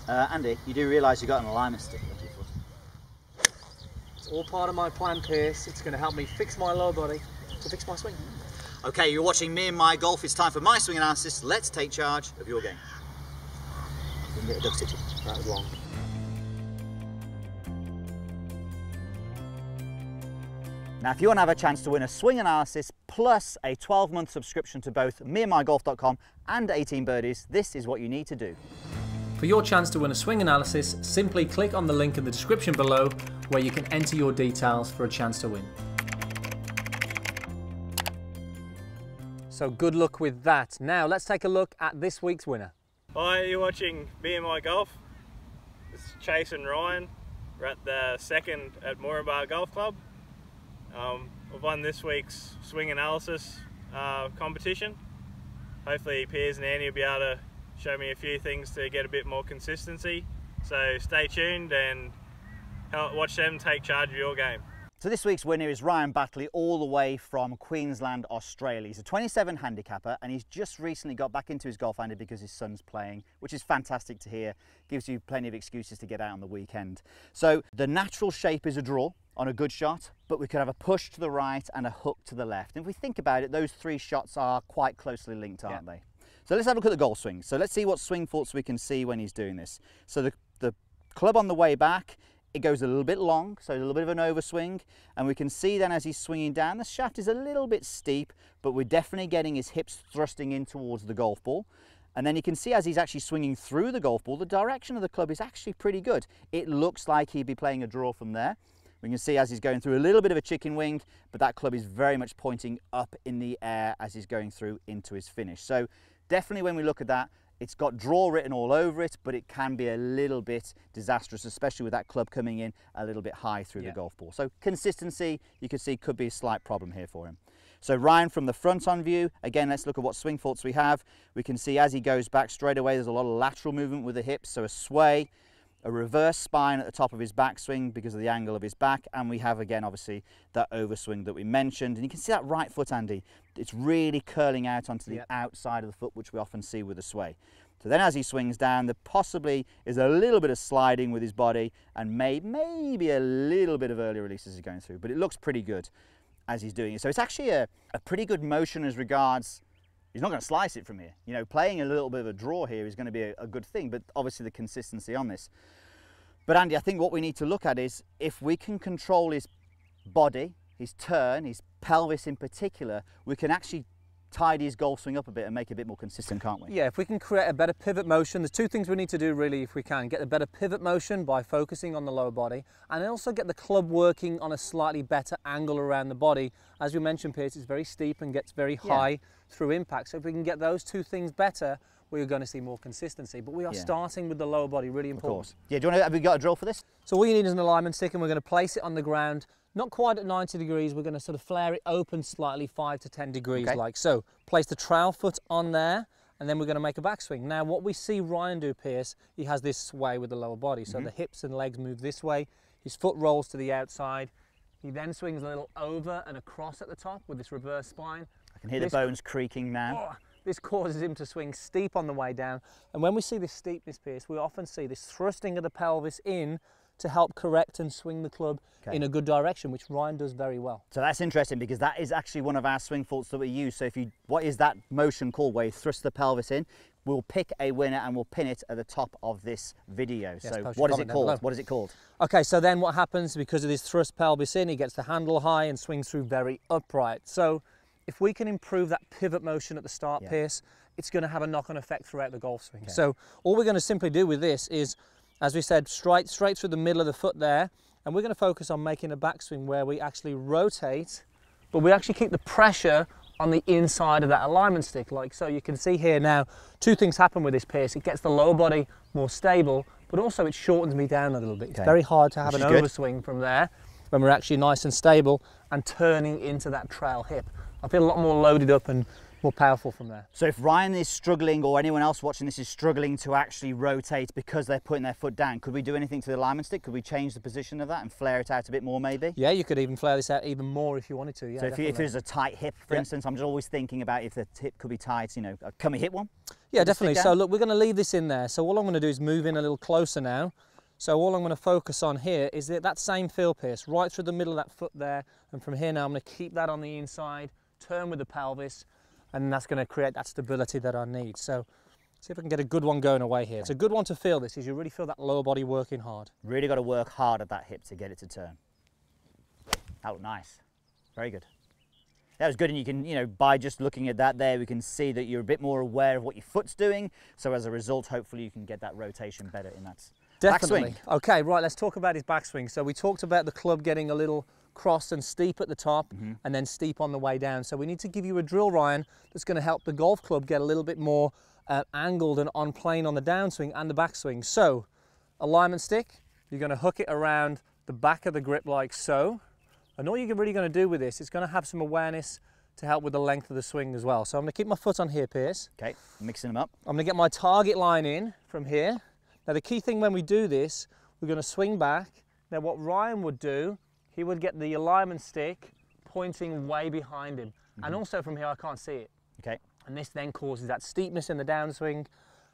Andy, you do realise you've got an alignment stick under your foot? It's all part of my plan, Pierce. It's going to help me fix my lower body to fix my swing. Okay, you're watching Me and My Golf. It's time for my swing analysis. Let's take charge of your game. You can get a duck stitch. That was long. Now, if you want to have a chance to win a swing analysis plus a 12-month subscription to both meandmygolf.com and 18 Birdies, this is what you need to do. For your chance to win a swing analysis, simply click on the link in the description below where you can enter your details for a chance to win. So good luck with that. Now let's take a look at this week's winner. Hi, you're watching Me and My Golf. This is Chase and Ryan. We're at the second at Moranbah Golf Club. We've won this week's swing analysis competition. Hopefully Piers and Andy will be able to show me a few things to get a bit more consistency. So stay tuned and watch them take charge of your game. So this week's winner is Ryan Buckley, all the way from Queensland, Australia. He's a 27 handicapper and he's just recently got back into his golf, Andy, because his son's playing, which is fantastic to hear. Gives you plenty of excuses to get out on the weekend. So the natural shape is a draw on a good shot, but we could have a push to the right and a hook to the left. And if we think about it, those three shots are quite closely linked, aren't they? So let's have a look at the golf swing. So let's see what swing faults we can see when he's doing this. So the club on the way back, it goes a little bit long, so a little bit of an overswing, and we can see then as he's swinging down, the shaft is a little bit steep, but we're definitely getting his hips thrusting in towards the golf ball. And then you can see as he's actually swinging through the golf ball, the direction of the club is actually pretty good. It looks like he'd be playing a draw from there. We can see as he's going through a little bit of a chicken wing, but that club is very much pointing up in the air as he's going through into his finish. So definitely when we look at that, it's got draw written all over it, but it can be a little bit disastrous, especially with that club coming in a little bit high through the golf ball. So consistency, you can see, could be a slight problem here for him. So Ryan from the front on view, again, let's look at what swing faults we have. We can see as he goes back straight away, there's a lot of lateral movement with the hips, so a sway, a reverse spine at the top of his backswing because of the angle of his back, and we have again obviously that overswing that we mentioned, and you can see that right foot, Andy, it's really curling out onto the outside of the foot, which we often see with a sway. So then as he swings down, there possibly is a little bit of sliding with his body and maybe a little bit of early release as he's going through, but it looks pretty good as he's doing it. So it's actually a pretty good motion as regards, he's not going to slice it from here. You know, playing a little bit of a draw here is going to be a good thing, but obviously the consistency on this. But Andy, I think what we need to look at is if we can control his body, his turn, his pelvis in particular, we can actually tidy his golf swing up a bit and make it a bit more consistent, can't we? Yeah, if we can create a better pivot motion, there's two things we need to do really if we can. Get a better pivot motion by focusing on the lower body, and then also get the club working on a slightly better angle around the body. As we mentioned, Pierce, it's very steep and gets very high through impact. So if we can get those two things better, we're going to see more consistency. But we are starting with the lower body, really important. Of course. Yeah, do you want to, have we got a drill for this? So all you need is an alignment stick, and we're going to place it on the ground, not quite at 90 degrees. We're going to sort of flare it open slightly 5 to 10 degrees like so. Place the trail foot on there, and then we're going to make a backswing. Now what we see Ryan do, Pierce, he has this sway with the lower body. So the hips and legs move this way, his foot rolls to the outside. He then swings a little over and across at the top with this reverse spine. I can hear the bones creaking now. This causes him to swing steep on the way down. And when we see this steepness, Pierce, we often see this thrusting of the pelvis in to help correct and swing the club in a good direction, which Ryan does very well. So that's interesting because that is actually one of our swing faults that we use. So if you, what is that motion called where you thrust the pelvis in? We'll pick a winner and we'll pin it at the top of this video. Yes, so what is it called? What is it called? Okay, so then what happens, because of this thrust pelvis in, he gets the handle high and swings through very upright. So if we can improve that pivot motion at the start, Pierce, it's going to have a knock-on effect throughout the golf swing. So all we're going to simply do with this is, as we said, straight through the middle of the foot there, and we're going to focus on making a backswing where we actually rotate, but we actually keep the pressure on the inside of that alignment stick, like so. You can see here now, two things happen with this, Pierce. It gets the lower body more stable, but also it shortens me down a little bit. It's very hard to have an overswing from there when we're actually nice and stable and turning into that trail hip. I feel a lot more loaded up and more powerful from there. So if Ryan is struggling, or anyone else watching this is struggling to actually rotate because they're putting their foot down, could we do anything to the alignment stick? Could we change the position of that and flare it out a bit more maybe? Yeah, you could even flare this out even more if you wanted to. Yeah, so if there's a tight hip, for instance, I'm just always thinking about if the hip could be tight, you know, can we hit one? Yeah, definitely. So look, we're going to leave this in there. So all I'm going to do is move in a little closer now. So all I'm going to focus on here is that same field pierce right through the middle of that foot there, and from here now I'm going to keep that on the inside, turn with the pelvis, and that's going to create that stability that I need. So see if I can get a good one going away here. It's a good one to feel this, is you really feel that lower body working hard. Really got to work hard at that hip to get it to turn. That looked nice. Very good. That was good, and you can, you know, by just looking at that there, we can see that you're a bit more aware of what your foot's doing. So as a result, hopefully you can get that rotation better in that Definitely. backswing. Okay, right, let's talk about his backswing. So we talked about the club getting a little cross and steep at the top, and then steep on the way down. So we need to give you a drill, Ryan, that's going to help the golf club get a little bit more angled and on plane on the downswing and the backswing. So alignment stick, you're going to hook it around the back of the grip like so. And all you're really going to do with this is going to have some awareness to help with the length of the swing as well. So I'm going to keep my foot on here, Pierce. Okay, mixing them up. I'm going to get my target line in from here. Now the key thing when we do this, we're going to swing back. Now what Ryan would do, he would get the alignment stick pointing way behind him. And also from here I can't see it. Okay. And this then causes that steepness in the downswing,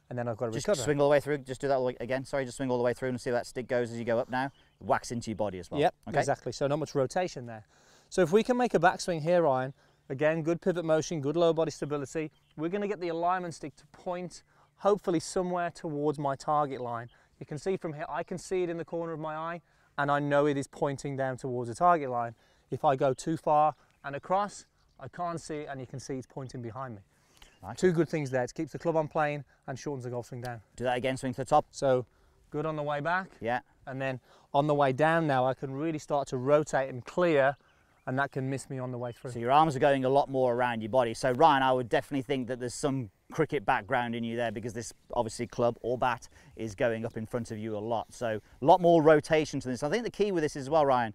and then I've got to recover. Just swing all the way through, just do that again. Sorry, just swing all the way through and see how that stick goes as you go up now. Whacks into your body as well. Yep, okay. Exactly. So not much rotation there. So if we can make a backswing here, Ryan, again, good pivot motion, good lower body stability, we're going to get the alignment stick to point hopefully somewhere towards my target line. You can see from here, I can see it in the corner of my eye, and I know it is pointing down towards the target line. If I go too far and across, I can't see it, and you can see it's pointing behind me. Like Two good things there. It keeps the club on plane and shortens the golf swing down. Do that again, swing to the top. So good on the way back. Yeah. And then on the way down now, I can really start to rotate and clear, and that can miss me on the way through. So your arms are going a lot more around your body. So Ryan, I would definitely think that there's some cricket background in you there, because this obviously club or bat is going up in front of you a lot. So a lot more rotation to this. I think the key with this as well, Ryan,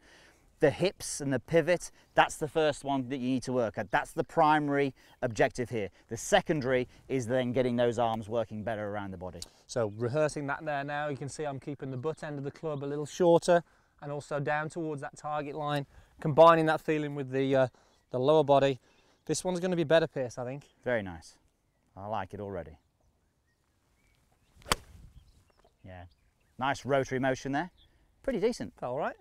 the hips and the pivot, that's the first one that you need to work at. That's the primary objective here. The secondary is then getting those arms working better around the body. So rehearsing that there now, you can see I'm keeping the butt end of the club a little shorter and also down towards that target line, combining that feeling with the lower body. This one's going to be better, Pierce, I think. Very nice. I like it already. Yeah, nice rotary motion there. Pretty decent. All right.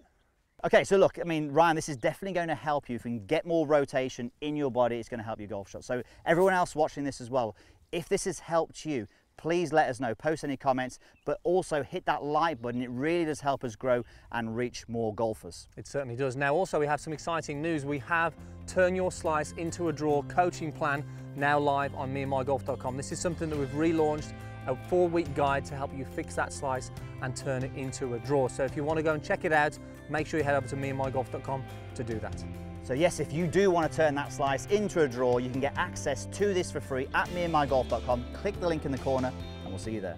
Okay, so look, I mean, Ryan, this is definitely going to help you. If you can get more rotation in your body, it's going to help your golf shot. So everyone else watching this as well, if this has helped you, please let us know. Post any comments, but also hit that like button. It really does help us grow and reach more golfers. It certainly does. Now, also, we have some exciting news. We have Turn Your Slice into a Draw coaching plan now live on meandmygolf.com. This is something that we've relaunched, a 4-week guide to help you fix that slice and turn it into a draw. So if you want to go and check it out, make sure you head over to meandmygolf.com to do that. So yes, if you do want to turn that slice into a draw, you can get access to this for free at meandmygolf.com. Click the link in the corner and we'll see you there.